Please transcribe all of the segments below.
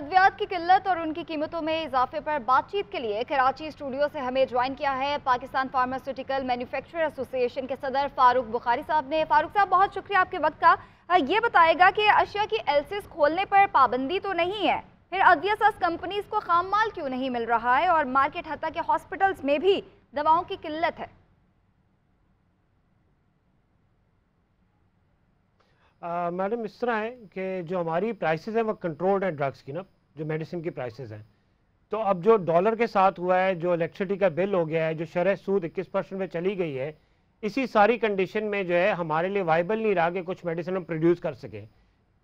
अद्वियात की किल्लत और उनकी कीमतों में इजाफे पर बातचीत के लिए कराची स्टूडियो से हमें ज्वाइन किया है पाकिस्तान फार्मास्यूटिकल मैन्युफैक्चरर एसोसिएशन के सदर फारूक बुखारी साहब ने। फारूक साहब, बहुत शुक्रिया आपके वक्त का। ये बताएगा कि अशिया की एलसीज खोलने पर पाबंदी तो नहीं है, फिर अद्विया साज कंपनीज को खाम माल क्यों नहीं मिल रहा है और मार्केट हत्ता के हॉस्पिटल्स में भी दवाओं की किल्लत है? मैडम, इस तरह है कि जो हमारी प्राइसेस हैं वो कंट्रोल्ड है ड्रग्स की ना, जो मेडिसिन की प्राइसेस हैं। तो अब जो डॉलर के साथ हुआ है, जो इलेक्ट्रिसिटी का बिल हो गया है, जो शरह सूद 21% में चली गई है, इसी सारी कंडीशन में जो है हमारे लिए वाइबल नहीं रहा कि कुछ मेडिसिन हम प्रोड्यूस कर सकें।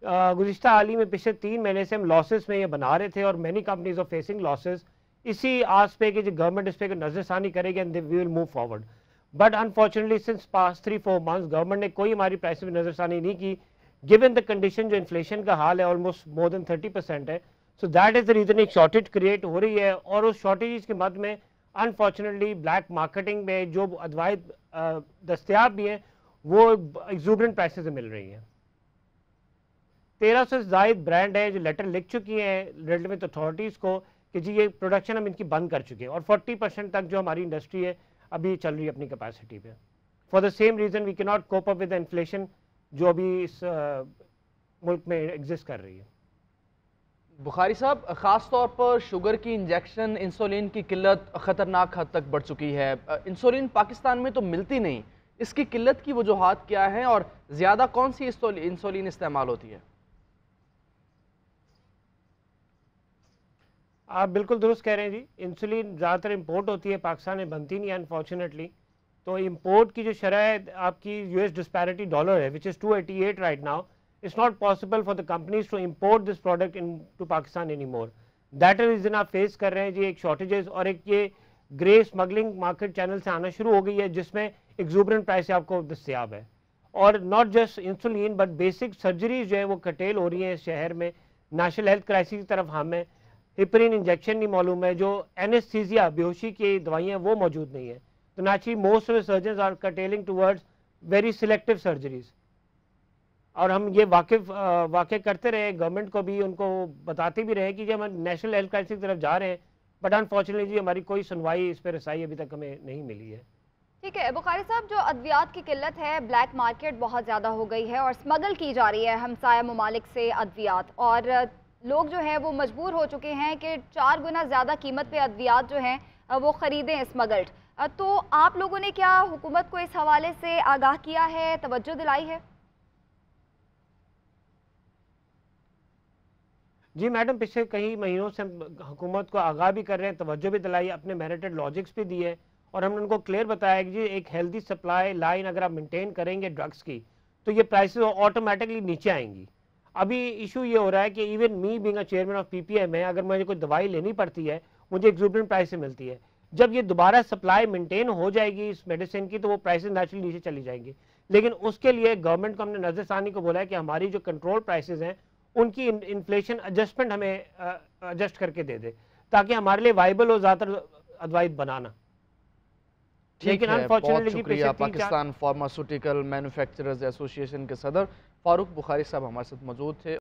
गुज़िश्ता हाल ही में पिछले 3 महीने से हम लॉसेस में ये बना रहे थे और many companies of facing losses. इसी आस पे कि जो गवर्नमेंट इस पर नज़रसानी करेगी and we will move forward. But unfortunately since past 3-4 months government ने कोई हमारी प्राइस में नज़रसानी नहीं की, गिवन द कंडीशन जो इन्फ्लेशन का हाल है ऑलमोस्ट मोर देन 30% है। So that is the reason एक शॉर्टेज क्रिएट हो रही है और उस शॉर्टेज के मद में अनफॉर्चुनेटली ब्लैक मार्केटिंग में जो अदवाएं दस्तियाब भी हैं वो एक्सूबरेंट प्राइसेस में मिल रही हैं। 1300 से ज़ायद ब्रांड है जो लेटर लिख चुकी हैं रेलेवेंट अथॉरिटीज़ को कि जी ये प्रोडक्शन हम इनकी बंद कर चुके हैं और 40% तक जो हमारी इंडस्ट्री है अभी चल रही है अपनी कैपेसिटी पे। For the same reason we can not cope up with the inflation जो अभी इस मुल्क में एग्जिस्ट कर रही है। बुखारी साहब, ख़ास तौर पर शुगर की इंजेक्शन, इंसुलिन की किल्लत ख़तरनाक हद तक बढ़ चुकी है। इंसुलिन पाकिस्तान में तो मिलती नहीं, इसकी किल्लत की वजूहात क्या हैं और ज़्यादा कौन सी इंसुलिन इस्तेमाल होती है? आप बिल्कुल दुरुस्त कह रहे हैं जी। इंसुलिन ज़्यादातर इंपोर्ट होती है, पाकिस्तान में बनती नहीं है अनफॉर्चुनेटली। तो इंपोर्ट की जो शरह है आपकी यूएस डिस्पैरिटी डॉलर है which is 288 right now. It's not possible for the companies to import this product in to Pakistan any more. That is reason आप फेस कर रहे हैं जी एक शॉर्टेजेस और एक ये ग्रे स्मगलिंग मार्केट चैनल से आना शुरू हो गई है जिसमें एक्सूबरेंट प्राइस आपको दस्तियाब है। और not just insulin but basic surgeries जो है वो कटेल हो रही हैं इस शहर में। नेशनल हेल्थ क्राइसिस की तरफ हम है, हिपरिन इंजेक्शन नहीं मालूम है, जो एनेस्थीसिया बेहोशी की दवाइयाँ वो मौजूद नहीं है। तो naturally most of the surgeons are catering towards very selective surgeries. और हम ये वाक़ करते रहे, गवर्नमेंट को भी उनको बताते भी रहे कि जब हम नेशनल हेल्थ क्राइसिस की तरफ जा रहे हैं, बट अनफॉर्चुनेटली जी हमारी कोई सुनवाई इस पर रसाई अभी तक हमें नहीं मिली है। ठीक है बुखारी साहब, जो अद्वियात की किल्लत है, ब्लैक मार्केट बहुत ज़्यादा हो गई है और स्मगल की जा रही है हमसाया ममालिक से अद्वियात, और लोग जो है वो मजबूर हो चुके हैं कि 4 गुना ज़्यादा कीमत पे अद्वियात जो हैं वो ख़रीदें स्मगल्ड। तो आप लोगों ने क्या हुकूमत को इस हवाले से आगाह किया है, तवज्जो दिलाई है? जी मैडम, पिछले कई महीनों से हम हुकूमत को आगाह भी कर रहे हैं, तवज्जो भी दिलाई, अपने मेरिटेड लॉजिक्स भी दिए और हमने उनको क्लियर बताया कि जी एक हेल्दी सप्लाई लाइन अगर आप मेंटेन करेंगे ड्रग्स की तो ये प्राइसेस ऑटोमेटिकली नीचे आएंगी। अभी इशू ये हो रहा है कि even me being a chairman of ppm है, अगर मुझे कोई दवाई लेनी पड़ती है मुझे एक्सूबरेंट प्राइस से मिलती है। जब ये दोबारा सप्लाई मेंटेन हो जाएगी इस मेडिसिन की तो वो प्राइसेस नेचुरली नीचे चली जाएंगी। लेकिन उसके लिए गवर्नमेंट को हमने नजरसानी को बोला है कि हमारी जो कंट्रोल प्राइसेस हैं उनकी इन्फ्लेशन एडजस्टमेंट हमें एडजस्ट करके दे दे ताकि हमारे लिए वाइबल हो ज़्यादातर अदवाइज बनाना। लेकिन अनफॉर्चुनेटली शुक्रिया पाकिस्तान फार्मास्यूटिकल मैन्युफैक्चरर्स एसोसिएशन के सदर फारूक बुखारी साहब हमारे साथ मौजूद थे।